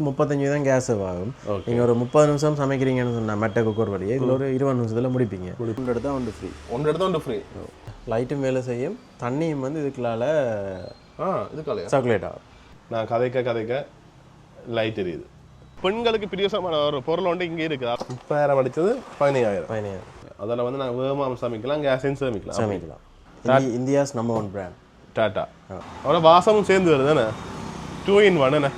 35 தான் கேஸ் ஆகும். நீங்கள் ஒரு 30 நிமிஷம் சமைக்கிறீங்கன்னு சொன்னால் மெட்டை குக்கர் வழியே இதில் ஒரு 20 நிமிஷத்தில் முடிப்பீங்க. ஒன்று எடுத்தால் ஒன்று ஃப்ரீ. லைட்டும் வேலை செய்யும், தண்ணியும் வந்து இதுக்குள்ளால சாக்லேட் ஆகும். நான் கதைக்க லைட் எரியுது. பெண்களுக்கு பிரியசமான ஒரு பொருள் ஒன்று இங்கே இருக்குது. 30,000 அடித்தது 15,000. அதில் வந்து நான் வேகமாக சமைக்கலாம், கேஸையும் சமைக்கலாம். India's number 1 brand tata. அவ்வளோ வாசமும் சேர்ந்து வருது தானே, 2 in 1 என்ன.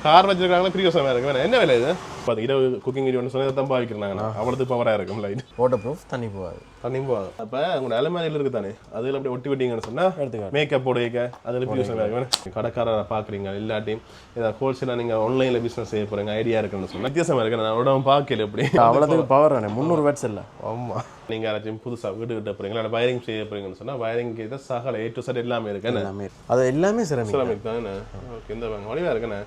கார் வச்சிருக்காங்களா, பிரியோசமாக இருக்கு. வேணா என்ன விலை இது? அது 20 குக்கிங் ஒன்று சொன்னதை தான் பாவிக்கிறாங்கண்ணா. அவ்வளோது பவராக இருக்கும் லைட். வாட்டர் ப்ரூஃப், தண்ணி போகாது. அப்போ உங்களோட அலமாரியில் இருக்குது தானே, அதில் அப்படி ஒட்டி விட்டீங்கன்னு சொன்னால் மேக்கப் போடுவீங்க, அதில் பிரியோசமாக இருக்கு. கடைக்காரரை பார்க்குறீங்க, இல்லாட்டியும் ஏதாவது ஹோல்சேலாக நீங்கள் ஆன்லைனில் பிஸ்னஸ் செய்ய போகிறீங்க ஐடியா இருக்குன்னு சொன்னால் வித்தியாசமாக இருக்கு. நான் உடம்பு பார்க்கல எப்படி அவ்வளோதுக்கு பவர் தானே, 300 வாட்ஸ் இல்லை. ஆமாம், நீங்கள் யாராச்சும் புதுசாக வீடு கிட்ட போகிறீங்களா, இல்லை வயரிங் செய்ய போகிறீங்கன்னு சொன்னால் வயரிங் இதை சகல A to Z எல்லாமே இருக்குன்னு. அது எல்லாமே சிரமிக் தானே. ஓகே, இந்த வடிவாக இருக்குண்ணே.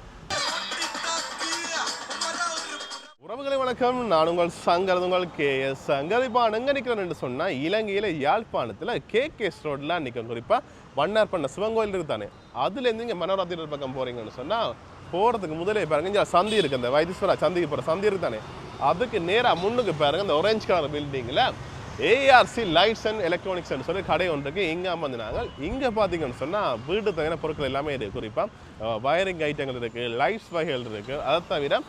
உறவுகளை வணக்கம், நான் உங்கள் சங்கர், உங்கள் KS சங்கர். இப்போ அங்கே நிற்கிறேன்னு சொன்னால் இலங்கையில் யாழ்ப்பாணத்தில் KKS ரோட்ல நிற்கும். குறிப்பாக வண்ணார் பண்ண சிவன் கோயில் இருக்குதானே, அதுலேருந்து இங்கே மனோராத்திரி பக்கம் போகிறீங்கன்னு சொன்னால் போகிறதுக்கு முதலே பாருங்க, இங்கே சந்தி இருக்குது, அந்த வைத்தீஸ்வரா சந்திக்கு போகிற சந்தி இருக்குதானே, அதுக்கு நேராக முன்னுக்கு பாருங்க, இந்த ஆரஞ்சு கலர் பில்டிங்கில் ARC லைட்ஸ் அண்ட் எலக்ட்ரானிக்ஸ் சொல்லி கடை ஒன்று இருக்குது. இங்கே வந்தாங்க. இங்கே பார்த்தீங்கன்னு சொன்னால் வீட்டு தகுந்த பொருட்கள் எல்லாமே இருக்குது. குறிப்பாக வயரிங் ஐட்டங்கள் இருக்குது, லைட்ஸ் வகைகள் இருக்குது. அதை தவிர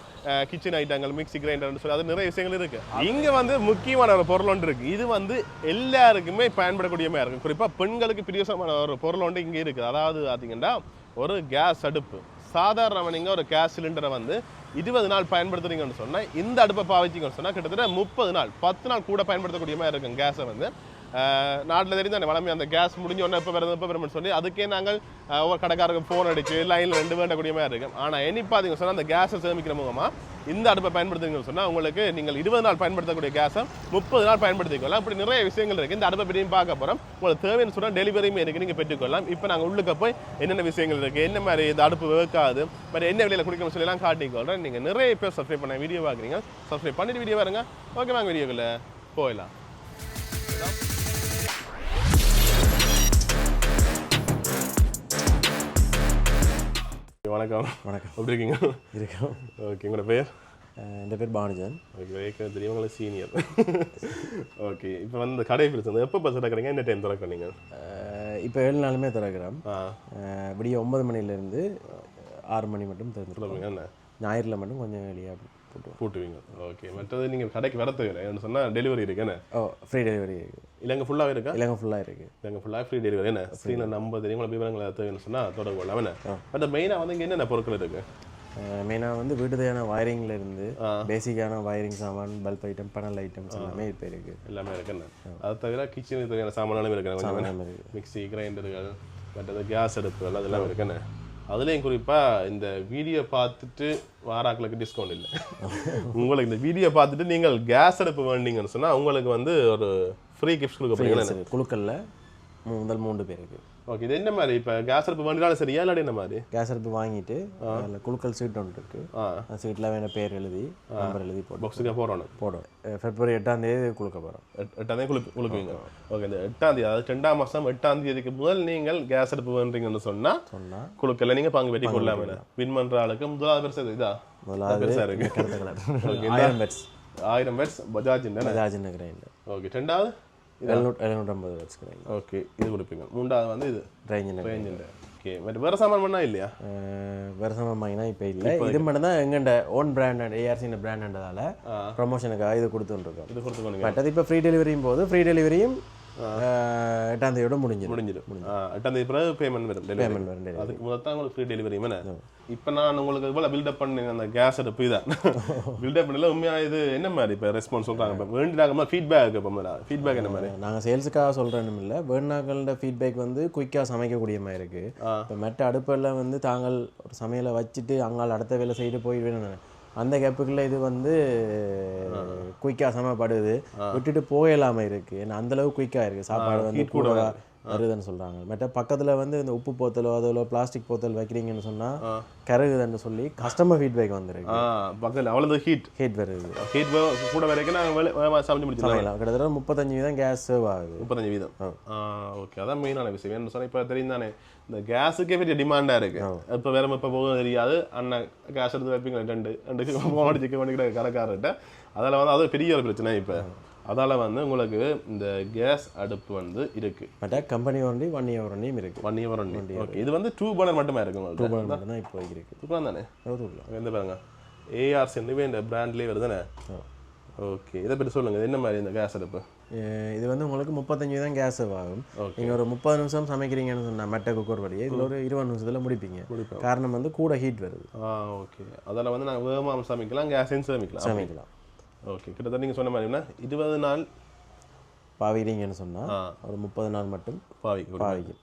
கிச்சன் ஐட்டங்கள், மிக்சி கிரைண்டர்னு சொல்லி அது நிறைய விஷயங்கள் இருக்குது. இங்கே வந்து முக்கியமான ஒரு பொருள் ஒன்று இருக்குது. இது வந்து எல்லாருக்குமே பயன்படக்கூடிய மாதிரி இருக்கும். குறிப்பாக பெண்களுக்கு பிரியசமான ஒரு பொருள் ஒன்று இங்கே இருக்குது. அதாவது பார்த்தீங்கன்னா ஒரு கேஸ் அடுப்பு. சாதாரணமாக நீங்கள் ஒரு கேஸ் சிலிண்டரை வந்து 20 நாள் பயன்படுத்துறீங்கன்னு சொன்னால், இந்த அடுப்பை பாவிச்சிங்கன்னு சொன்னால் கிட்டத்தட்ட 30 நாள் 10 நாள் கூட பயன்படுத்தக்கூடிய மாதிரி இருக்கும். கேஸை வந்து நாட்டில் தெரிஞ்சு அந்த வளமை அந்த கேஸ் முடிஞ்ச உடனே எப்போ வருதுன்னு சொல்லி அதுக்கே நாங்கள் ஒவ்வொரு கடைக்காரருக்கு ஃபோன் அடிச்சு லைனில் 2 வேண்டக்கூடிய மாதிரி இருக்கும். ஆனால் இனி பார்த்தீங்கன்னு சொன்னால் அந்த கேஸை சேமிக்கிற மூலமாக இந்த அடுப்பை பயன்படுத்துறீங்கன்னு சொன்னால் உங்களுக்கு நீங்கள் 20 நாள் பயன்படுத்தக்கூடிய கேஸை 30 நாள் பயன்படுத்திக்கலாம். அப்படி நிறைய விஷயங்கள் இருக்குது. இந்த அடுப்பை பற்றியும் பார்க்க போகிறோம். உங்களுக்கு தேவைன்னு சொன்னால் டெலிவரியுமே இருக்குது, நீங்கள் பெற்றுக்கொள்ளலாம். இப்போ நாங்கள் உள்ளுக்க போய் என்னென்ன விஷயங்கள் இருக்குது, என்ன மாதிரி இந்த அடுப்பு வேக்காது, மாதிரி என்ன விலையில் குடிக்கணும்னு சொல்லலாம் காட்டிக்கொள்கிறேன். நீங்கள் நிறைய பேர் சப்ஸ்கிரைப் பண்ண வீடியோ பார்க்குறீங்க, சப்ஸ்கிரைப் பண்ணிட்டு வீடியோ பாருங்க. ஓகே வாங்க வீடியோக்குள்ள போயிடலாம். வணக்கம். எப்படி இருக்கீங்க? இருக்கோம். ஓகே, உங்களோட பேர்? என் பேர் பானுஜன். ஓகே, தெரியும், உங்களை சீனியர். ஓகே, இப்போ வந்து கடை பிரிச்சு எப்போ பஸ் திறக்கிறீங்க, என்ன டைம் திறக்கிறீங்க? இப்போ 7 நாளுமே திறக்கிறோம். விடிய 9 மணிலேருந்து 6 மணி மட்டும் திறந்துருக்கோம். என்ன ஞாயிறில் மட்டும் கொஞ்சம் வெளியாக போட்டுவீங்க. ஓகே, மற்றது நீங்கள் கடைக்கு வர தேவையில்லை சொன்னால் டெலிவரி இருக்கு என்ன? ஃப்ரீ டெலிவரி இருக்குது. இலங்கை ஃபுல்லாக இருக்கா? இலங்கை ஃபுல்லாக இருக்குது. இலங்கை ஃபுல்லாக ஃப்ரீ டெலிவரி என்ன? ஸ்க்ரீனில் நம்ம தெரியும் விவரங்களை தேவைன்னு சொன்னால் தொடர்பு கொள்ளலாம் என்ன? பட் மெயினாக வந்து இங்கே என்னென்ன பொருட்கள் இருக்குது? மெயினாக வந்து வீட்டு தேவையான வயரிங்கில் இருந்து பேசிக்கான வயரிங் சாமான், பல்ப் ஐட்டம், பனல் ஐட்டம்ஸ் எல்லாமே இப்போ இருக்குது. எல்லாமே இருக்குன்னு. அதை தவிர கிச்சனுக்கு தேவையான சாமானும் இருக்குது. மிக்சி, கிரைண்டர்கள், மற்றது கேஸ் அடுப்புகள் அதெல்லாம் இருக்குன்னு. அதுலேயும் குறிப்பாக இந்த வீடியோ பார்த்துட்டு வாராக்களுக்கு டிஸ்கவுண்ட் இல்லை. உங்களுக்கு இந்த வீடியோ பார்த்துட்டு நீங்கள் கேஸ் அடுப்பு வேண்டிங்கன்னு சொன்னால் உங்களுக்கு வந்து ஒரு ஃப்ரீ கிஃப்ட்ஸ் கொடுக்க போகிறீங்க. குழுக்களில் முதல் 3 பேருக்கு. ஓகே, இது என்ன மாதிரி இப்போ கேஸ் அடுப்பு வேண்டினாலும் சரியா இல்லாட்டி என்ன மாதிரி? கேஸ் அடுப்பு வாங்கிட்டு அதில் குழுக்கள் சீட் ஒன்று இருக்குது. அந்த சீட்டில் வேணும் பேர் எழுதி நம்பர் எழுதி பாக்ஸுக்கு போடணும். February 8ஆம் தேதி குழுக்க போகிறோம். 8ஆம் தேதி குழுக்குவீங்க. ஓகே, இந்த 8ஆம் தேதி, அதாவது 2ஆம் மாதம் 8ஆம் தேதிக்கு முதல் நீங்கள் கேஸ் அடுப்பு வேண்டுறீங்கன்னு சொன்னால் குழுக்கெல்லாம் நீங்கள் பங்கு பெட்டி கொள்ளாம வின் பண்ணுற ஆளுக்கு முதலாவது பெருசு இதா பெருசாக இருக்கு. 1000 வாட்ஸ் பஜாஜ் கிரைண்டர். ஓகே, 2வது 750 வாட்ஸ் கிரைண்டர். ஓகே, இது கொடுப்பீங்க. 3வது வந்து இது ரேஞ்சில். ஓகே, பட் வேறு சாமான் பண்ணால் இல்லையா? வேறு சாமான் வாங்கினா இப்போ இல்லை. இது மட்டும் தான் எங்கள்கிட்ட ஓன் பிராண்ட் ARC பிராண்டதால் ப்ரொமோஷனுக்காக இது கொடுத்துருக்கோம். இது கொடுத்துக்கோங்க. பட் அது இப்போ ஃப்ரீ டெலிவரியும் போது ஃப்ரீ டெலிவரியும் 8ஆம் தேதியோட முடிஞ்சிடும். 8ஆம் தேதி பிறகு பேமெண்ட் வரும். அதுக்கு முதல் தான் உங்களுக்கு ஃப்ரீ டெலிவரி. இப்போ நான் உங்களுக்கு இவ்வளோ பில்டப் பண்ணி அந்த கேஸ் அடுப்பு இதான் பில்டப் பண்ணல. உண்மையாக இது என்ன மாதிரி இப்போ ரெஸ்பான்ஸ் சொல்கிறாங்க? இப்போ வேண்டினாக்கமா ஃபீட்பேக் ஃபீட்பேக் என்ன மாதிரி? நாங்கள் சேல்ஸுக்காக சொல்கிறேன்னு இல்லை, வேணுனாக்களோட ஃபீட்பேக் வந்து குயிக்காக சமைக்கக்கூடிய மாதிரி இருக்குது. இப்போ மற்ற அடுப்பெல்லாம் வந்து தாங்கள் ஒரு சமையலை வச்சுட்டு அங்கால் அடுத்த வேலை செய்து போய் வேணும். அந்த கேப்புக்குள்ளே இது வந்து குயிக்காக சமைப்படுது, விட்டுட்டு போயிடலாமல் இருக்குது. ஏன்னா அந்தளவு குயிக்காக இருக்குது. சாப்பாடு வந்து வருதுன்னு சொல்கிறாங்க. மற்ற பக்கத்தில் வந்து இந்த உப்பு போத்தலோ அதில் பிளாஸ்டிக் போத்தல் வைக்கிறீங்கன்னு சொன்னால் கருகுதுன்னு சொல்லி கஸ்டமர் ஃபீட்பேக் வந்துருக்கு. பக்கத்தில் அவ்வளோ ஹீட் வருது. ஹீட் கூட வரைக்கும் நாங்கள் சமைச்சு முடிச்சிடலாம். கிட்டத்தட்ட 35% கேஸ் சேவ் ஆகுது. 35%. ஓகே, அதான் மெயினான விஷயம். என்ன சொன்னால் இப்போ தெரியும் தானே, இந்த கேஸுக்கே பெரிய டிமாண்டாக இருக்குது. இப்போ வேறு இப்போ போக தெரியாது, அண்ணன் கேஸ் எடுத்து வைப்பீங்க ரெண்டு ஃபோன் அடிச்சு பண்ணிக்கிட்ட கடைக்காரர்கிட்ட. அதில் வந்து அது பெரிய ஒரு பிரச்சனை. இப்போ அதால் வந்து உங்களுக்கு இந்த கேஸ் அடுப்பு வந்து இருக்குது. பட் கம்பெனி வாரண்டி 1 இயர் வாரண்டியும் இருக்குது. 1 இயர் வாரண்டி. ஓகே, இது வந்து 2 பர்னர் மட்டுமே இருக்குது உங்களுக்கு. 2 பர்னர் மட்டும் தான் இப்போ இருக்குது. இப்போ தானே எந்த பாருங்க ஏஆர்சி இந்த பிராண்ட்லேயே வருதுதானே. ஓகே, இதை பற்றி சொல்லுங்கள், என்ன மாதிரி இந்த கேஸ் அடுப்பு? இது வந்து உங்களுக்கு 35 தான் கேஸ் ஆகும். நீங்கள் ஒரு 30 நிமிஷம் சமைக்கிறீங்கன்னு சொன்னால் மெட்டை குக்கர் வழியே இதில் ஒரு 20 நிமிஷத்தில் முடிப்பீங்க. காரணம் வந்து கூட ஹீட் வருது. ஓகே, அதில் வந்து நாங்கள் வேகமாக சமைக்கலாம், கேஸையும் சமைக்கலாம். ஓகே, கிட்டத்தட்ட நீங்கள் சொன்ன மாதிரினா 20 நாள் பாவிக்கிறீங்கன்னு சொன்னால் ஒரு 30 நாள் மட்டும் பாவிக்கும்.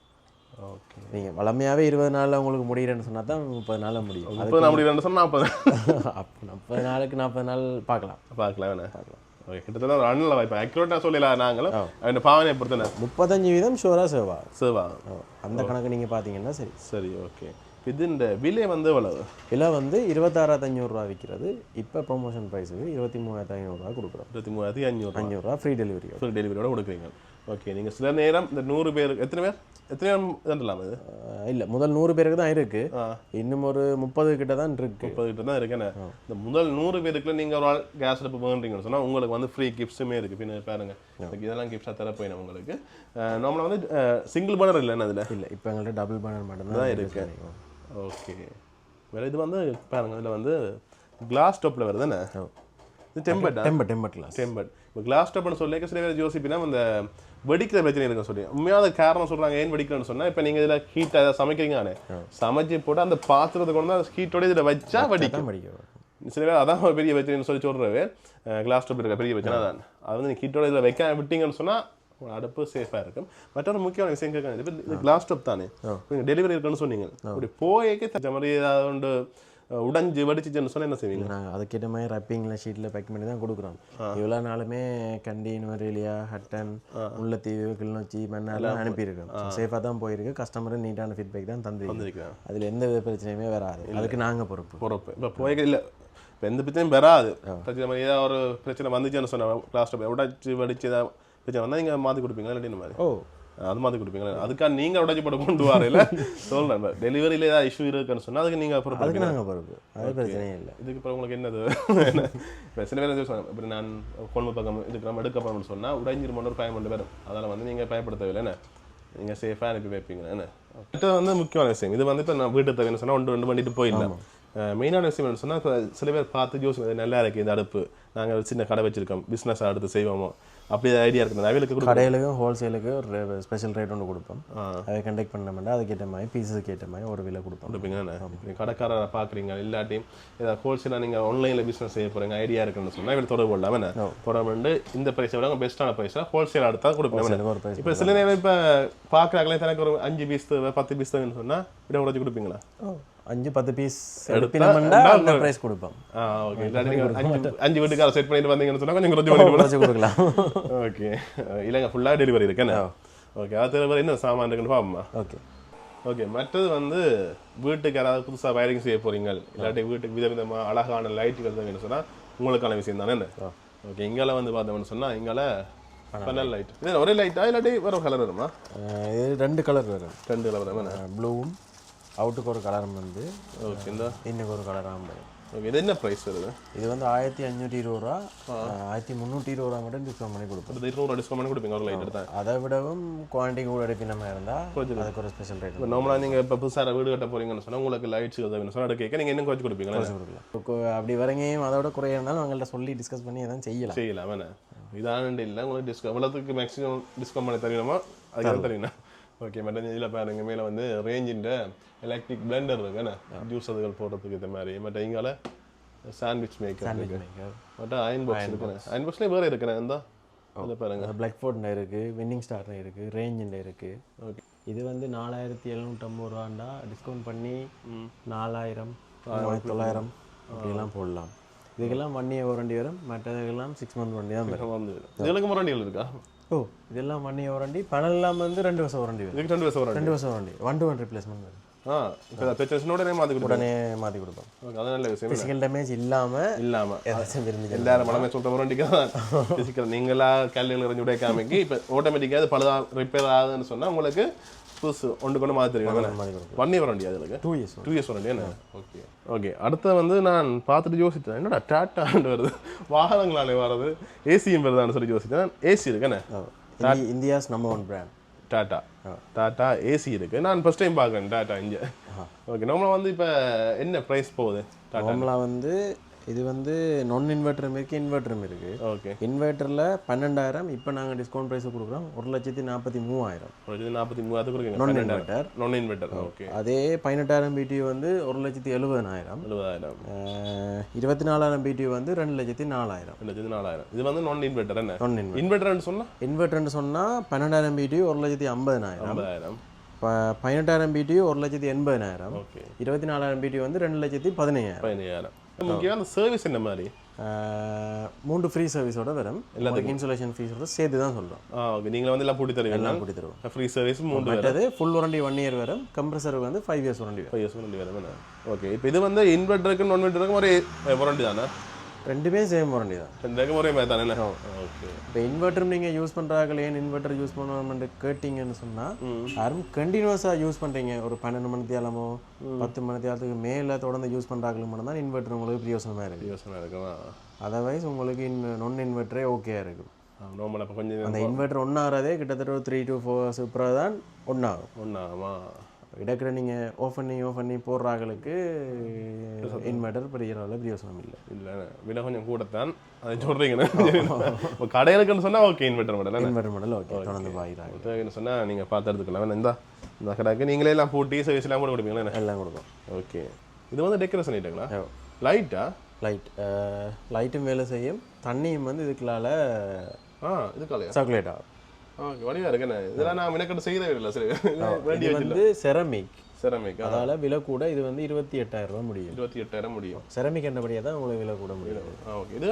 ஓகே, நீங்கள் வளமையாகவே 20 நாளில் உங்களுக்கு முடிகிறேன்னு சொன்னால் தான் 30 நாளில் முடியும். 30 நாள் முடிகிறேன்னு சொன்னால் 40 நாளுக்கு 40 நாள் பார்க்கலாம். ஓகே, கிட்டத்தட்ட ஒரு அண்ணல வாய்ப்பு அக்யூரேட்டாக சொல்லலாம். நாங்களும் அந்த பாவனையை பொறுத்தன 35% ஷோராக சேவா. அந்த கணக்கு நீங்கள் பார்த்தீங்கன்னா சரி. ஓகே, இது இந்த விலை வந்து எவ்வளவு? விலை வந்து 26,500 விற்கிறது. இப்போ ப்ரொமோஷன் ப்ரைஸுக்கு 23,500 கொடுக்குறோம். 23,500 ஃப்ரீ டெலிவரியோட கொடுக்குறீங்க. ஓகே, நீங்கள் சில நேரம் இந்த 100 பேருக்கு எத்தனை பேர் இதெல்லாம் இது இல்லை, முதல் 100 பேருக்கு தான் இருக்குது. இன்னும் ஒரு 30 கிட்ட தான் இருக்கு. 30 கிட்ட தான் இருக்குண்ணே. இந்த முதல் 100 பேருக்குள்ள நீங்கள் ஒரு ஆள் கேஸ் அடுப்பு வேணுறீங்கன்னு சொன்னால் உங்களுக்கு வந்து ஃப்ரீ கிஃப்ட்ஸுமே இருக்குது. பின்ன பாருங்க, இதெல்லாம் கிஃப்ட்ஸாக தர போயிடும் உங்களுக்கு. நம்மளை வந்து சிங்கிள் பர்னர் இல்லைன்னா அதில் இல்லை, இப்போ எங்கள்கிட்ட டபுள் பர்னர் மட்டும்தான் இருக்கு. ஓகே, வேறு இது வந்து பாருங்க, இதில் வந்து கிளாஸ் டாப்பில் வருதுண்ணே. இது டெம்பர்ட் கிளாஸ். இப்போ கிளாஸ் டாப்னு சொல்லி சில பேர் யோசிப்பினா இந்த வெடிக்கிற பிரச்சனை இருக்குன்னு சொல்லி உண்மையான காரணம் சொல்கிறாங்க. ஏன் வெடிக்கிறேன்னு சொன்னால், இப்போ நீங்கள் இதில் ஹீட்டாக ஏதாவது சமைக்கிறீங்கண்ணே, சமைச்சு போட்டு அந்த பாத்திரத்தை கொண்டு வந்து ஹீட்டோட இதில் வச்சா வெடிக்கும். சில பேர் அதான் ஒரு பெரிய பிரச்சனைன்னு சொல்லி சொல்கிறவே கிளாஸ் டாப் இருக்க பெரிய பிரச்சனை தான். அது வந்து நீங்கள் ஹீட்டோட இதில் வைக்க விட்டீங்கன்னு சொன்னால் அடுப்பு சேஃபாக இருக்கும். மற்றொரு முக்கியமான விஷயம் கேட்குறாங்க, இப்போ இது கிளாஸ் டாப் தானே, நீங்கள் டெலிவரி இருக்குன்னு சொன்னீங்க. அப்படி போய்க்கே தச்ச மாதிரி ஏதாவது ஒன்று உடஞ்சி வடிச்சிச்சுன்னு சொன்னால் என்ன செய்வீங்க? நாங்கள் அதுக்கேற்ற மாதிரி ரப்பிங்கில் ஷீட்டில் பேக் பண்ணி தான் கொடுக்குறோம். இவ்வளோ நாளுமே கண்டி, நுவரேலியா, ஹட்டன், முல்லைத்தீவு, கிளிநொச்சி, மண்ணெல்லாம் அனுப்பியிருக்கோம். சேஃபாக தான் போயிருக்கு. கஸ்டமரும் நீட்டான ஃபீட்பேக் தான் தந்துருக்கோம். அதில் எந்த வித பிரச்சனையுமே வராது. அதுக்கு நாங்கள் பொறுப்பு. இப்போ போய்க்க இல்லை, இப்போ எந்த பிரச்சனையும் வராது. பிரச்சனை மாதிரி ஏதாவது ஒரு பிரச்சனை வந்துச்சுன்னு சொன்னால் கிளாஸ் டாப் உடச்சி வடிச்சு ஏதாவது பிரச்சனை வந்தால் நீங்கள் மாற்றி கொடுப்பீங்களா இல்லாட்டி இந்த மாதிரி? அது மாதிரி கொடுப்பீங்களா? அதுக்காக நீங்கள் உடச்சி போட்டு கொண்டு வரல சொல்கிறேன். டெலிவரியில் ஏதாவது இஷ்யூ இருக்குன்னு சொன்னால் அதுக்கு நீங்கள் பொறுப்பு. அது பிரச்சனையே இல்லை. இதுக்கு அப்புறம் உங்களுக்கு என்னது இப்போ சில பேர் சொன்னாங்க, இப்படி நான் கொண்டு பக்கம் இதுக்கு நம்ம எடுக்க போகிறோம்னு சொன்னால் உடைஞ்சிருமோன்னு ஒரு பயப்பட்டு வரும். அதனால் வந்து நீங்கள் பயப்படுத்தவில்லை என்ன, நீங்கள் சேஃபாக அனுப்பி வைப்பீங்க என்ன. அடுத்தது வந்து முக்கியமான விஷயம், இது வந்து இப்போ நான் வீட்டு தேவைன்னு சொன்னால் ஒன்று பண்ணிட்டு போயிடலாம். மெயினான விஷயம் என்ன சொன்னால், இப்போ சில பேர் பார்த்து யோசிச்சு நல்லா இருக்குது இந்த அடுப்பு, நாங்கள் சின்ன கடை வச்சுருக்கோம், பிஸ்னஸ் அடுத்து செய்வோமோ அப்படி ஐடியா இருக்குது. அவைகளுக்கு கடையிலுக்கும் ஹோல்சேலுக்கு ஒரு ஸ்பெஷல் ரேட் ஒன்று கொடுப்போம். அதை கண்டக்ட் பண்ண மாட்டேன், அதுக்கேற்ற மாதிரி பீஸுக்கு ஏற்ற மாதிரி ஒரு விலை கொடுப்பீங்க. கடைக்காரரை பார்க்குறீங்க இல்லாட்டியும் ஏதாவது ஹோல்சேலாக நீங்கள் ஆன்லைனில் பிஸ்னஸ் செய்ய போகிறீங்க ஐடியா இருக்குன்னு சொன்னால் இவங்க தொடர்பு கொள்ளாமல் என்ன தொடர்பு இந்த ப்ரைஸை விட பெஸ்ட்டான ப்ரைஸாக ஹோல்சேல் அடுத்தா கொடுப்பீங்க. இப்போ சில நேரம் இப்போ பார்க்குறாங்களே தனக்கு ஒரு 5 பீஸ் 10 பீஸ் தேவைன்னு சொன்னால் இதை உடச்சி கொடுப்பீங்களா? 5-10 பீஸ் எடுப்பினா பிரைஸ் கொடுப்போம். ஓகே, 5 வீட்டுக்கார செட் பண்ணிட்டு வந்தீங்கன்னு சொன்னால் கொஞ்சம் குறைச்சி கொடுக்கலாம். ஓகே, இல்லைங்க ஃபுல்லாக டெலிவரி இருக்குண்ணே. ஓகே, அது டெலிவரி என்ன சாமான் இருக்குன்னு பார்ப்போம்மா. ஓகே, மற்றது வந்து வீட்டுக்கு யாராவது புதுசாக வயரிங் செய்ய போகிறீங்க, இல்லாட்டி வீட்டுக்கு விதவிதமாக அழகான லைட்டுகள் வேணும்னு சொன்னால் உங்களுக்கான விஷயம் தானே என்ன. ஓகே, இங்கால வந்து பார்த்தோம்னு சொன்னால் இங்கால பனல் லைட். இது ஒரே லைட்டா இல்லாட்டி வேறு கலர் வருமா? இது 2 கலர் வரும். 2 கலர் வரும். ப்ளூவும் அவுட்டுக்கு ஒரு கலரும் வந்து ஓகே, இந்த இன்னுக்கு ஒரு கலராக வரும். ஓகே, இது என்ன ப்ரைஸ் வருது? இது வந்து 1520 ரூபா, 1320 ரூபா மட்டும் டிஸ்கவுண்ட் பண்ணி கொடுப்போம். 200 டிஸ்கவுண்ட் பண்ணி கொடுப்பீங்க ஒரு லைட் எடுத்தா? அதை விடவும் குவான்டிட்டி கூட எடுப்பின மாதிரி இருந்தால் அதுக்கு ஒரு ஸ்பெஷல் ரேட். இப்போ நார்மலாக நீங்கள் இப்போ புதுசாக வீடு கட்ட போகிறீங்கன்னு சொன்னால் உங்களுக்கு லைட்ஸ் வேணும் சொன்னால் கேட்க நீங்கள் இன்னும் குறைச்சி கொடுப்பீங்களா? அப்படி வரங்கையும் அதோட குறைய இருந்தாலும் அவங்கள்ட்ட சொல்லி டிஸ்கஸ் பண்ணி எதாவது செய்யலாம் வேணா. இதானு இல்லை, உங்களுக்கு டிஸ்கவுண்ட் எவ்வளோத்துக்கு மேக்ஸிமம் டிஸ்கவுண்ட் பண்ணி தரணுமா அதுக்கு தெரியுமா? ஓகே, மற்ற இதில் பாருங்க மேலே வந்து ரேஞ்சின்ற எலக்ட்ரிக் பிளெண்டர் இருக்குண்ணே, ஜூஸ் அதுகள் போடுறதுக்கு இந்த மாதிரி. மற்ற இங்கால சாண்ட்விச் மேக்கர் இருக்கு, மற்ற அயன் பாக்ஸ் இருக்குண்ணே. அயன் பாக்ஸ்லேயே வேறு இருக்குண்ணே. இந்த அதை பாருங்க, பிளாக்ஃபோர்டில் இருக்குது, வின்னிங் ஸ்டாரில் இருக்குது, ரேஞ்சில் இருக்குது. ஓகே, இது வந்து 4750 ரூபாண்டா டிஸ்கவுண்ட் பண்ணி 4000 3900 அப்படிலாம் போடலாம். இதுக்கெல்லாம் 1 இயர் வாரண்டி வரும், மற்றதுக்கெல்லாம் 6 மந்த் வாரண்டி தான் வரும். இதுகளுக்கு வாரண்டிகள் இருக்கா? ஓ இதெல்லாம் 1 year வாரண்டி பணம் வந்து 2 வருஷம் வாரண்டி வரும் இதுக்கு 2 வருஷம் வாரண்டி 2 வருஷம் வாரண்டி 1-to-1 ரிப்ளேஸ்மெண்ட் வரும் இப்போ பிரச்சனை உடனே மாற்றி கொடுப்போம் உடனே மாற்றி கொடுப்போம் அது நல்ல விஷயம் ஃபிசிக்கல் டேமேஜ் இல்லாமல் இல்லாமல் ஏதாச்சும் விரும்பி எல்லாரும் மனமே சொல்கிற வாரண்டிக்கு தான் ஃபிசிக்கல் நீங்களா கல்லில் இறங்கி உடைக்காமைக்கு இப்போ ஆட்டோமேட்டிக்காக அது பழுதா ரிப்பேர் ஆகுதுன்னு சொன்னால் உங்களுக்கு புதுசு ஒன்று கொண்டு மாற்றி தெரியும் 1 year வாரண்டி அதுக்கு 2 years 2 years வாரண்டி என்ன ஓகே ஓகே அடுத்து வந்து நான் பார்த்துட்டு யோசித்தேன் என்னடா டாட்டாண்டு வருது வாகனங்களாலே வர்றது ஏசியும் வருதான்னு சொல்லி யோசித்தேன் ஏசி இருக்குண்ணே India's number 1 brand tata AC இருக்குது நான் ஃபஸ்ட் டைம் பார்க்குறேன் டாட்டா இங்கே ஓகே நார்மலாக வந்து இப்போ என்ன ப்ரைஸ் போகுது நார்மலாக வந்து இது வந்து நான் இன்வெர்ட்டரும் இருக்குது இன்வெர்ட்டரும் இருக்குது ஓகே இன்வெர்ட்டரில் 12,000 இப்போ நாங்கள் டிஸ்கவுண்ட் ப்ரைஸ் கொடுக்குறோம் 1,43,000 1,43,000 கொடுக்குறீங்க நான் இன்வெர்ட்டர் நான் இன்வெர்ட்டர் ஓகே அதே 18,000 BTU வந்து 1,70,000 24,000 BTU வந்து 2,04,000 2,04,000 இது வந்து நான் இன்வெர்ட்டர் என்ன நான் இன்வெர்ட்டர்னு சொன்னால் இன்வெர்ட்டர்னு சொன்னால் 12,000 BTU 1,50,000 50,000 18,000 BTU 1,80,000 ஓகே 24,000 BTU வந்து 2,15,000 15,000 முக்கியமாக அந்த சர்வீஸ் என்ன மாதிரி 3 ஃப்ரீ சர்வீஸோட வரும் எல்லாத்துக்கும் இன்சுலேஷன் ஃபீஸோட சேர்த்து தான் சொல்கிறோம் ஓகே நீங்கள் வந்து எல்லாம் பூட்டி தருவீங்க எல்லாம் கூட்டி தருவோம் ஃப்ரீ சர்வீஸ் 3 மற்றது ஃபுல் வாரண்டி 1 year வரும் கம்ப்ரஸருக்கு வந்து 5 years வாரண்டி வரும் 5 years வாரண்டி வரும் ஓகே இப்போ இது வந்து இன்வெர்ட்டருக்கு நான் இன்வெர்ட்டருக்கும் ஒரே வாரண்டி தானே ரெண்டுமே சேம் வாரண்டி தான் ரெண்டுக்கும் ஒரே மாதிரி தானே ஓகே இப்போ இன்வெர்ட்டர் நீங்கள் யூஸ் பண்ணுறாங்களே ஏன் இன்வெர்ட்டர் யூஸ் பண்ணணும்னு கேட்டிங்கன்னு சொன்னால் யாரும் கண்டினியூஸாக யூஸ் பண்ணுறீங்க ஒரு 12 மணி தேலமோ 10 மணி தேலத்துக்கு மேலே தொடர்ந்து யூஸ் பண்ணுறாங்களுக்கு மட்டும் தான் இன்வெர்ட்டர் உங்களுக்கு பிரயோசனமாக இருக்குது யோசனை இருக்குமா அதர்வைஸ் உங்களுக்கு நான் இன்வெர்ட்டரே ஓகேயா இருக்கும் நார்மலாக இப்போ கொஞ்சம் அந்த இன்வெர்ட்டர் ஒன்றாகிறதே கிட்டத்தட்ட ஒரு 3 to 4 hours அப்புறம் தான் ஒன்றாகும் ஒன்றாமா இடக்கிற நீங்கள் ஆஃப் பண்ணி போடுறாங்களுக்கு இன்வெர்ட்டர் பெரிய அளவில் பிரயோசனம் இல்லை இல்லை விலை கொஞ்சம் கூடத்தான் அதை சொல்கிறீங்கண்ணே இப்போ கடைகளுக்குன்னு சொன்னால் okay inverter model inverter model okay தொடர்ந்து பாய்கிறாங்க தேவைன்னு சொன்னால் நீங்கள் பார்த்து எடுத்துக்கலாம் இந்த கடைக்கு நீங்களே எல்லாம் பூட்டி சர்வீஸ்லாம் கூட கொடுப்பீங்களா எல்லாம் கொடுக்கும் ஓகே இது வந்து டெக்கரேஷன் ஐட்டங்களா லைட்டா லைட்டும் வேலை செய்யும் தண்ணியும் வந்து இதுக்குள்ளால இதுக்காலையா சாக்லேட் ஆகும் ஓகே வடிவாக இருக்குண்ணே இதெல்லாம் நான் மினக்கட்டு செய்யவே இல்லை சரி இது வந்து செரமிக் அதால விலை கூட இது வந்து 28,000 ரூபாய் முடியும் 28,000 முடியும் செரமிக் என்னபடியாக தான் உங்களுக்கு விலை கூட முடியும் ஓகே இது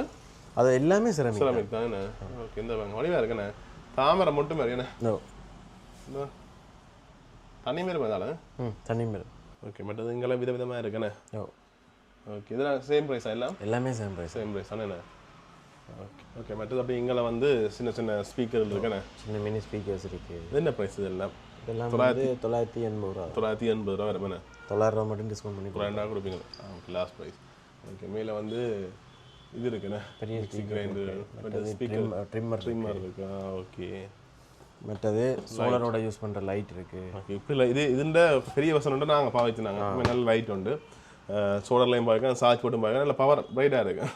அது எல்லாமே செரமிக் தானே ஓகே இந்த வடிவாக இருக்குண்ணே தாமரை மட்டும் மாதிரியாண்ணே தண்ணி மாரி பார்த்தாலும் தண்ணி மாரி ஓகே மற்றது இங்கெல்லாம் விதவிதமாக இருக்குண்ணே ஓகே இதெல்லாம் சேம் ப்ரைஸா எல்லாமே சேம் ப்ரைஸ் தானே ஓகே ஓகே மற்றது அப்படி இங்கே வந்து சின்ன சின்ன ஸ்பீக்கர் இருக்குண்ணே சின்ன மினி ஸ்பீக்கர்ஸ் இருக்குது இது என்ன ப்ரைஸ் இதெல்லாம் வந்து 980 ரூபா 980 ரூபா வருமாண்ணே 900 ரூபா மட்டும் டிஸ்கவுண்ட் பண்ணி 200 கொடுப்பீங்க ஓகே லாஸ்ட் ப்ரைஸ் ஓகே மேலே வந்து இது இருக்குண்ணே பெரிய கிரைண்டர் ஸ்பீக்கர் ட்ரிம்மர் இருக்கு ஓகே மற்றது சோலரோட யூஸ் பண்ணுற லைட் இருக்குது ஓகே இப்போ இல்லை இதுண்ட பெரிய வசனம் உண்டு நாங்கள் பாவிச்சுனாங்க நல்ல லைட் உண்டு சோலர்லையும் பார்க்க சார்ஜ் போட்டும் பார்க்க நல்ல பவர் பிரைட்டாக இருக்கு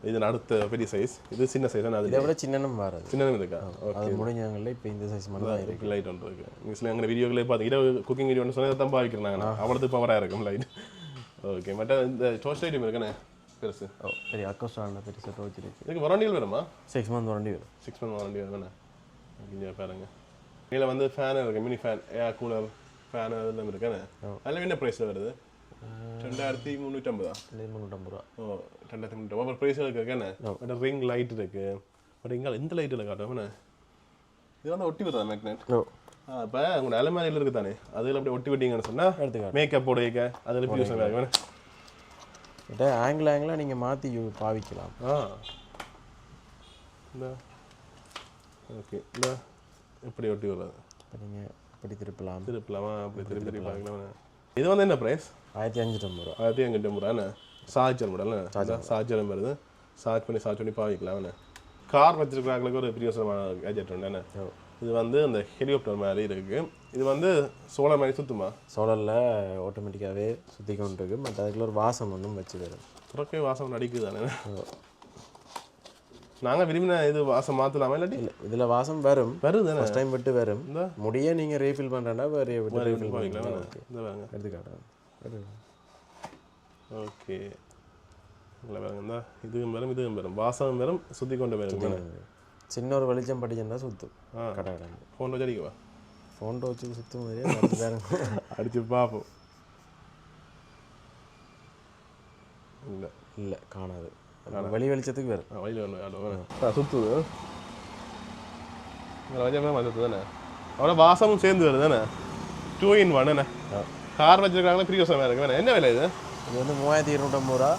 இது அடுத்த பெரிய சைஸ் இது சின்ன சைஸ் தான் இதை விட சின்னனும் வராது சின்னனும் இருக்கா அது முடிஞ்சவங்களே இப்போ இந்த சைஸ் மட்டும் தான் இருக்குது லைட் ஒன்று இருக்குது நீங்கள் எங்கள் வீடியோக்களே பார்த்து இரவு குக்கிங் வீடியோ ஒன்று சொன்னதை தான் பாவிக்கிறாங்க அவ்வளோது பவராக இருக்கும் லைட் ஓகே மற்ற இந்த டோஸ்ட் ஐட்டம் இருக்குண்ணே பெருசு பெரிய அக்கோஸ்டான பெருசு டோச் இருக்குது இதுக்கு வாரண்டிகள் வருமா 6 month வாரண்டி வரும் 6 month வாரண்டி வருமாண்ணே இங்கே பாருங்க இதில் வந்து ஃபேன் இருக்குது mini fan air cooler fan அதெல்லாம் இருக்குண்ணே அதில் என்ன ப்ரைஸில் வருது 2,350 ரூபா ஓ 2,350 ஒவ்வொரு ப்ரைஸில் இருக்குண்ணே பட் ரிங் லைட் இருக்கு பட் இங்கே இந்த லைட்டில் காட்டுவோம்ண்ணே இது வந்து ஒட்டி வருதா மேக்னெட் இப்போ உங்களோட அலமாரியில் இருக்குது தானே அதில் அப்படியே ஒட்டி விட்டீங்கன்னு சொன்னால் எடுத்துக்காட்டு மேக்கப் போடுவீங்க அதில் யூஸ் ஆகும் இதை ஆங்கிளாக நீங்கள் மாற்றி பாவிக்கலாம் இந்த ஓகே இந்த எப்படி ஒட்டி வர்றது நீங்கள் இப்படி திருப்பலாமா அப்படி திருப்பி பார்க்கலாம் இது வந்து என்ன ப்ரைஸ் 1,550 ரூபா 1,550 ரூபாண்ணே சார்ஜர் மாடல் சார்ஜரும் வருது சார்ஜ் பண்ணி பாவிக்கலாம்ண்ணே கார் வச்சிருக்கிறாங்களுக்கு ஒரு பிரியோசனமான கேஜெட் உண்டுண்ணே இது வந்து அந்த ஹெலிகாப்டர் மாதிரி இருக்குது இது வந்து சோலார் மாதிரி சுற்றுமா சோலாரில் ஆட்டோமேட்டிக்காகவே சுற்றி கொண்டு இருக்கு பட் அதுக்குள்ள ஒரு வாசம் ஒன்றும் வச்சு வரும் துறக்கவே வாசம் அடிக்குது தானே நாங்கள் விரும்பின இது வாசம் மாற்றலாமா இல்லாட்டி இல்லை இதில் வாசம் வரும் வருது ஃபஸ்ட் டைம் விட்டு வரும் இந்த முடிய நீங்கள் ரீஃபில் பண்ணுறேன்னா வேறு ரீஃபில் பண்ணிக்கலாம் இந்த வாங்க எடுத்துக்காட்டேன் ஓகே இல்லை பாருங்க இந்த இதுவும் வரும் வாசம் வரும் சுற்றி கொண்டு வரும் சின்ன ஒரு வெளிச்சம் படிச்சுன்னா சுற்றும் கடை ஃபோன் வச்சு அடிக்கவா ஃபோன் வச்சு சுற்றும் மாதிரியே அடிச்சு பார்ப்போம் இல்லை காணாது வெளி வெளிச்சத்துக்கு வேறு வழியில் சுற்றுது கொஞ்சமே வந்தது தானே அவ்வளோ வாசமும் சேர்ந்து வருது தானே 2 in 1 என்ன கார் வச்சிருக்காங்களா பிரியோசமாக இருக்கு வேணா என்ன விலை இது இது வந்து 3250 ரூபா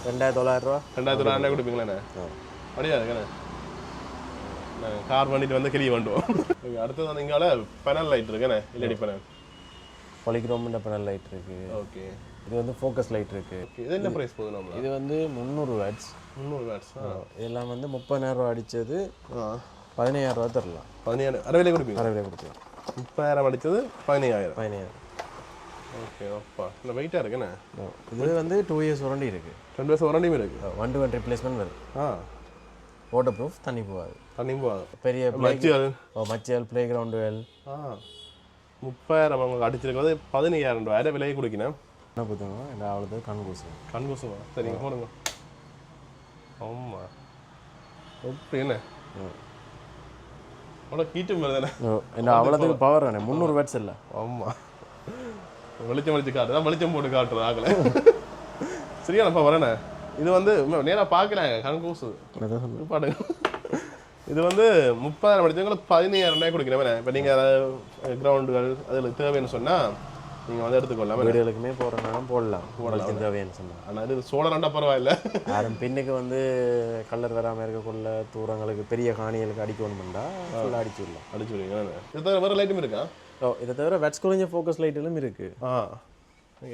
2900 ரூபா 2900 கொடுப்பீங்களே அப்படியா இருக்குண்ணே கார் பண்ணிட்டு வந்து கிளி வந்துடுவோம் அடுத்தது வந்து இங்கால பெனல் லைட் இருக்குண்ணே இல்லடி பெனல் பாலிக்ரோம் பெனல் லைட் இருக்கு ஓகே இது வந்து ஃபோக்கஸ் லைட் இருக்கு இது என்ன ப்ரைஸ் போகுது நம்ம இது வந்து 300 வாட்ஸ் 300 வாட்ஸ் இதெல்லாம் வந்து 30000 ரூபா அடிச்சது 15000 ரூபா தரலாம் 15000 அரை விலை கொடுப்பீங்க அரை விலை கொடுக்கலாம் 30000 அடிச்சது 15000 ஓகே அப்பா இந்த வெயிட்டாக இருக்குண்ணே இது வந்து 2 இயர்ஸ் வாரண்டி இருக்கு 2 வருஷம் வாரண்டியும் இருக்கு 1-to-1 ரிப்ளேஸ்மெண்ட் வருது வாட்டர் ப்ரூஃப் தண்ணி போகாது பெரிய மச்சியல் பிளே கிரவுண்ட் வெல் 30000 அவங்க அடிச்சிருக்கிறது 15000 ரூபாய் அரை விலையை கொடுக்கணும் என்ன பார்த்துங்க இந்த அவ்வளோது கண்கூசுவா சரிங்க போடுங்க ஆமாம் ஓகே என்ன அவ்வளோ ஹீட்டும் வருதானே என்ன அவ்வளோதுக்கு பவர் தானே 300 வாட்ஸ் இல்லை ஆமாம் வெளிச்சம் காட்டுறதா வெளிச்சம் போட்டு காட்டுறது ஆகலை சரியானப்பா வரேண்ணே இது வந்து நேராக பார்க்கலாங்க கண்கூசு பாடுங்க இது வந்து 30000 அடிச்சவங்களுக்கு 15000 ரூபாய் கொடுக்குறேன் இப்போ நீங்கள் கிரவுண்டுகள் அதில் தேவைன்னு சொன்னால் நீங்கள் வந்து எடுத்துக்கொள்ளலாம் வீடுகளுக்குமே போகிறனாலும் போடலாம் தேவைன்னு சொன்னால் ஆனால் இது சோழனாண்டா பரவாயில்ல யாரும் பின்னுக்கு வந்து கலர் வராமல் இருக்கக்குள்ள தூரங்களுக்கு பெரிய காணிகளுக்கு அடிக்கணும்னா ஃபுல்லாக அடிச்சு விடுவீங்க இது தவிர வேறு லைட்டும் இருக்கா இதை தவிர வெட்ஸ் குறைஞ்ச ஃபோக்கஸ் லைட்டும் இருக்கு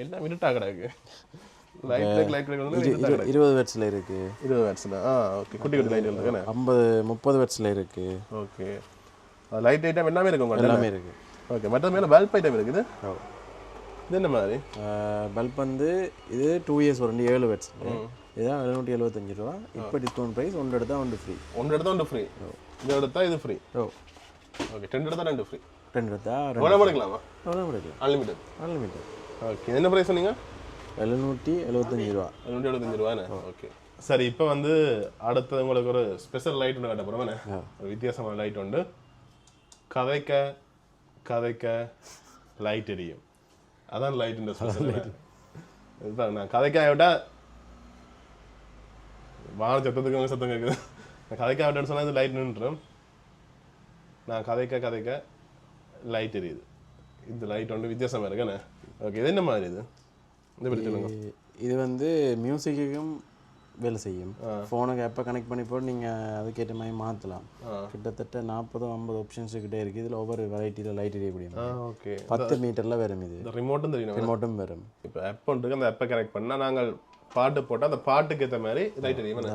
எல்லாம் இருட்டா கிடக்கு 20 வாட்ஸ்ல இருக்கு 20 வாட்ஸ்ல ஓகே குட்டி குட்டி லைட் இருக்கு 30 வாட்ஸ்ல இருக்கு ஓகே லைட் ஐட்டம் எல்லாமே இருக்கு உங்க எல்லாமே இருக்கு ஓகே மற்ற மேல பல்ப் ஐட்டம் இருக்குது இது என்ன மாதிரி பல்ப் வந்து இது 2 இயர்ஸ் வாரண்டி 7 வாட்ஸ் இதான் 775 ரூபா இப்போ டிஸ்கவுண்ட் பிரைஸ் ஒன்று எடுத்தா ஒன்று ஃப்ரீ இது எடுத்தா இது ஃப்ரீ ஓகே 10 எடுத்தா 2 ஃப்ரீ 10 எடுத்தா எவ்வளவு எடுக்கலாமா அன்லிமிட்டட் ஓகே என்ன பிரைஸ் சொன்னீங்க 775 ரூபா 775 ரூபாண்ணே ஓகே சரி இப்போ வந்து அடுத்தது உங்களுக்கு ஒரு ஸ்பெஷல் லைட் ஒன்று காட்ட போகிறோமே ஒரு வித்தியாசமான லைட் உண்டு கதைக்க லைட் எரியும் அதான் லைட் இந்த ஸ்பெஷல் லைட் இதுதான் நான் கதைக்காக விட்டால் வான சத்தத்துக்கு சத்தம் கேட்குது நான் கதைக்காக விட்டான்னு சொன்னால் இது லைட் நின்றும் நான் கதைக்க லைட் எரியுது இந்த லைட் வந்து வித்தியாசமாக இருக்குண்ணே ஓகே இது என்ன மாதிரி இது வந்து மியூசிக்கும் வேலை செய்யும் ஃபோனுக்கு எப்போ கனெக்ட் பண்ணி போட்டு நீங்கள் அதுக்கேற்ற மாதிரி மாற்றலாம் கிட்டத்தட்ட 40-50 ஆப்ஷன்ஸ் கிட்டே இருக்குது இதில் ஒவ்வொரு வெரைட்டியில் லைட் எரியக்கூடிய ஓகே 10 மீட்டரில் வரும் இது ரிமோட்டும் தெரியும் ரிமோட்டும் வரும் இப்போ ஆப் இருக்குது அந்த ஆப்பை கனெக்ட் பண்ணால் நாங்கள் பாட்டு போட்டால் அந்த பாட்டுக்கு ஏற்ற மாதிரி லைட் எரியும்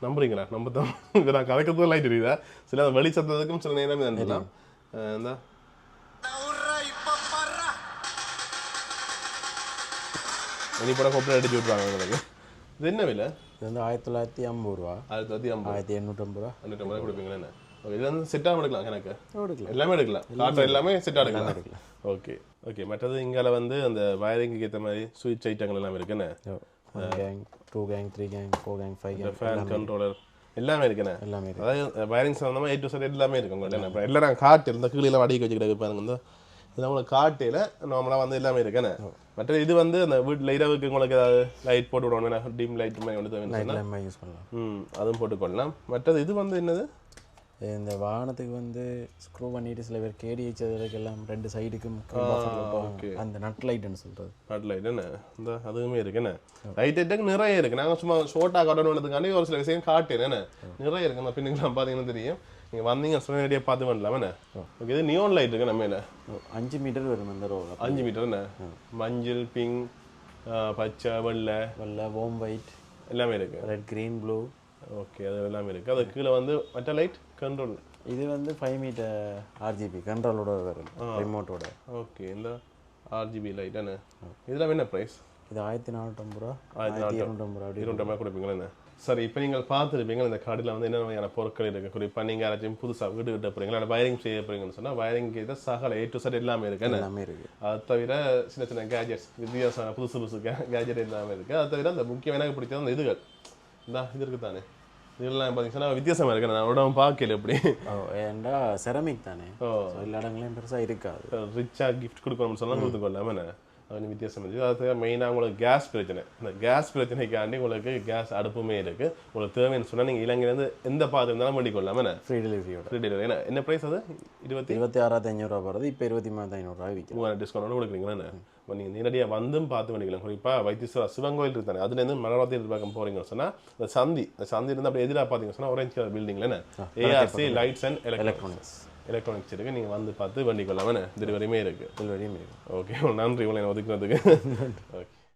நம்புறீங்களா நம்பத்தான் இப்போ நான் கதைக்கிறதுக்கு லைட் எரியுதா சில அந்த வெளி சத்தத்துக்கும் சில நேரம் இருந்தலாம் இந்த இனி படம் கொப்பரை அடிச்சு விட்ருவாங்க உங்களுக்கு இது என்ன விலை இது வந்து 1950 ரூபா 1850 ரூபா 850 கொடுப்பீங்களா ஓகே இது வந்து செட்டாக எடுக்கலாம் எனக்கு எல்லாமே எடுக்கலாம் காட்டுற எல்லாமே செட்டாக எடுக்கலாம் ஓகே மற்றது இங்கால வந்து அந்த வயரிங்க்கு ஏற்ற மாதிரி சுவிட்ச் ஐட்டங்கள் எல்லாம் இருக்குன்னு 1 gang 2 gang 3 gang 4 gang 5 gang fan controller எல்லாமே இருக்குண்ணே எல்லாமே அதாவது வயரிங் சம்மந்தமாக A to Z எல்லாமே இருக்கு உங்கள்ட்ட இப்போ எல்லாம் நான் காட்டு இந்த கீழே வடிக்க வச்சுக்கிட்டு பாருங்க இந்த இது நம்மளுக்கு காட்டையில் நார்மலாக வந்து எல்லாமே இருக்குண்ணே மற்ற இது வந்து அந்த வீட்டில் இரவுக்கு உங்களுக்கு ஏதாவது லைட் போட்டு விடணும் டிம் லைட் மாதிரி வந்து யூஸ் பண்ணலாம் அதுவும் போட்டுக்கொள்ளலாம் மற்றது இது வந்து என்னது இந்த வாகனத்துக்கு வந்து ஸ்க்ரூ பண்ணிட்டு சில பேர் கேடிஹெச் எல்லாம் 2 சைடுக்கும் அந்த நட் லைட்னு சொல்கிறது நட் லைட் என்ன இந்த அதுவுமே இருக்குண்ணே லைட் ஐட்டுக்கு நிறைய இருக்குது நாங்கள் சும்மா ஷோர்ட்டாக காட்டணுன்றதுக்காண்டி ஒரு சில விஷயம் காட்டுறேன் நிறைய இருக்குது நான் பின்னுங்களாம் பார்த்தீங்கன்னா தெரியும் நீங்கள் வந்தீங்க நேரடியாக பார்த்து பண்ணலாமே ஓகே இது நியோன் லைட் இருக்கு நம்ம 5 மீட்டர் வரும் இந்த ரோல் 5 மீட்டர்ண்ணே மஞ்சள் பிங்க் பச்சை வெள்ளை வார்ம் ஒயிட் எல்லாமே இருக்குது ரெட் க்ரீன் ப்ளூ ஓகே அது எல்லாமே இருக்குது அது கீழே வந்து மற்ற லைட் கண்ட்ரோல் இது வந்து 5 மீட்டர் ஆர்ஜிபி கண்ட்ரோலோட வரும் ரிமோட்டோட ஓகே இந்த ஆர்ஜிபி லைட் என்ன இதெல்லாம் என்ன ப்ரைஸ் இது 1450 ரூபா 1250 ரூபா 200 கொடுப்பீங்களா சரி இப்போ நீங்கள் பார்த்துருப்பீங்க இந்த கார்டில் வந்து என்ன வகையான பொருட்கள் இருக்குது குறிப்பாக நீங்கள் யாராச்சும் புதுசாக வீடு கிட்ட போகிறீங்களா வயரிங் செய்ய போகிறீங்கன்னு சொன்னால் வயரிங் கிட்ட சகல A to Z எல்லாமே இருக்குது எல்லாமே இருக்குது அது தவிர சின்ன சின்ன கேஜெட்ஸ் வித்தியாசமான புதுசு கேஜெட் எல்லாமே இருக்குது அது தவிர அந்த முக்கியமாக எனக்கு பிடிச்சது அந்த இதுகள் இந்த இது இருக்குது தானே இதெல்லாம் பார்த்தீங்கன்னா வித்தியாசமாக இருக்குது நான் உடம்பு பார்க்கல எப்படி ஏன்டா செரமிக் தானே எல்லா இடங்களையும் பெருசாக இருக்காது ரிச்சாக கிஃப்ட் கொடுக்கணும்னு சொன்னால் கொடுத்துக்கொள்ளாமல் அது வித்தியாசம் இருந்துச்சு. அது மெயினாக உங்களுக்கு கேஸ் பிரச்சனை, இந்த கேஸ் பிரச்சனைக்காண்டி உங்களுக்கு கேஸ் அடுப்புமே இருக்குது. உங்களுக்கு தேவைன்னு சொன்னால் நீங்கள் இலங்கையிலேருந்து எந்த பாத்திரம் இருந்தாலும் பண்ணிக்கொள்ளலாம். என்ன ஃப்ரீ டெலிவரியோட. Free delivery. என்ன ப்ரைஸ் அது? 26,500 வருது. இப்போ 23,500 விற்கும். 3000 டிஸ்கவுண்ட் கொடுக்குறீங்களா? என்ன இப்போ நீங்கள் நேரடியாக வந்தும் பார்த்து பண்ணிக்கலாம். குறிப்பாக வைத்தீஸ்வரா சிவங்கோயில் இருக்கானே, அதுலேருந்து மலர்வாத்தி எதிர்பார்க்க போகிறீங்கன்னு சொன்னால் இந்த சந்தி இருந்து அப்படி எதிராக பார்த்தீங்கன்னு சொன்னால் ஆரஞ்சு கலர் பில்டிங்கில் என்ன ஏஆர்சி லைட்ஸ் அண்ட் எலக்ட்ரானிக்ஸ் இருக்குது. நீங்கள் வந்து பார்த்து பண்ணிக்கொள்ளலாம். என்ன டெலிவரியுமே இருக்குது. டெலிவரியுமே இருக்குது. ஓகே, நன்றி உங்களை ஒதுக்குறதுக்கு. ஓகே.